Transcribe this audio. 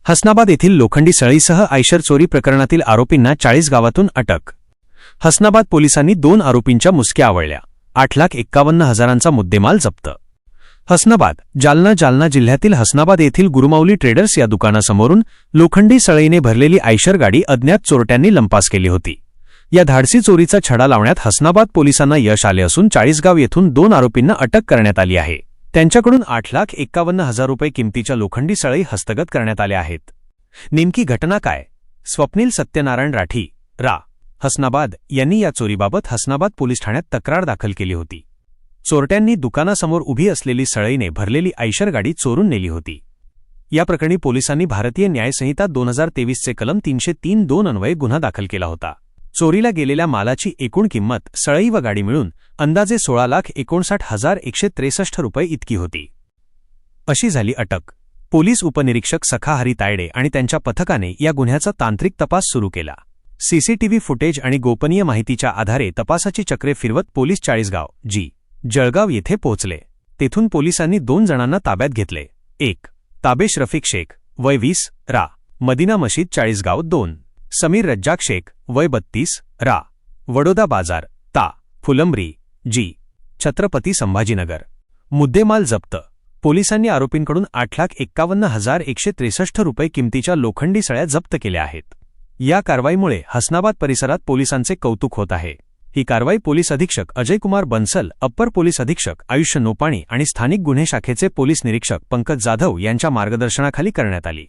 हसनाबाद येथील लोखंडी सळईसह आयशर चोरी प्रकरणातील आरोपींना 40 गावातून अटक. हसनाबाद पोलिसांनी 2 आरोपींच्या मुसक्या आवळल्या. 8,51,000चा मुद्देमाल जप्त. हसनाबाद जालना जिल्ह्यातील हसनाबाद येथील गुरुमाऊली ट्रेडर्स या दुकानासमोरून लोखंडी सळईने भरलेली आयशर गाडी अज्ञात चोरट्यांनी लंपास केली होती. या धाडसी चोरीचा छडा लावण्यात हसनाबाद पोलिसांना यश आले असून 40 गाव येथून 2 आरोपींना अटक करण्यात आली आहे. त्यांच्याकडून 8,51,000 रुपये किमतीच्या लोखंडी सळई हस्तगत करण्यात आल्या आहेत. नेमकी घटना काय? स्वप्नील सत्यनारायण राठी रा हसनाबाद यांनी या चोरीबाबत हसनाबाद पोलीस ठाण्यात तक्रार दाखल केली होती. चोरट्यांनी दुकानासमोर उभी असलेली सळईने भरलेली आयशर गाडी चोरून नेली होती. या प्रकरणी पोलिसांनी भारतीय न्यायसंहिता 2023 चे कलम 303(2) अन्वये गुन्हा दाखल केला होता. चोरीला गेलेल्या मालाची एकूण किंमत सळई व गाडी मिळून अंदाजे 16,59,163 रुपये इतकी होती. अशी झाली अटक. पोलीस उपनिरीक्षक सखा हरी तायडे आणि त्यांच्या पथकाने या गुन्ह्याचा तांत्रिक तपास सुरू केला. सीसीटीव्ही फुटेज आणि गोपनीय माहितीच्या आधारे तपासाची चक्रे फिरवत पोलीस 40 गाव जळगाव येथे पोहोचले. तेथून पोलिसांनी 2 जणांना ताब्यात घेतले. 1. ताबेश रफिक शेख वय 20 रा मदिना मशीद 40 गाव. 2. समीर रज्जाक शेख वय 32 रा वडोदा बाजार ता फुलंब्री छत्रपती संभाजीनगर. मुद्देमाल जप्त. पोलिसांनी आरोपींकडून 8,51,163 रुपये किमतीच्या लोखंडी सळ्या जप्त केल्या आहेत. या कारवाईमुळे हसनाबाद परिसरात पोलिसांचे कौतुक होत आहे. ही कारवाई पोलीस अधीक्षक अजयकुमार बन्सल, अप्पर पोलीस अधीक्षक आयुष्य नोपाणी आणि स्थानिक गुन्हे शाखेचे पोलीस निरीक्षक पंकज जाधव यांच्या मार्गदर्शनाखाली करण्यात आली.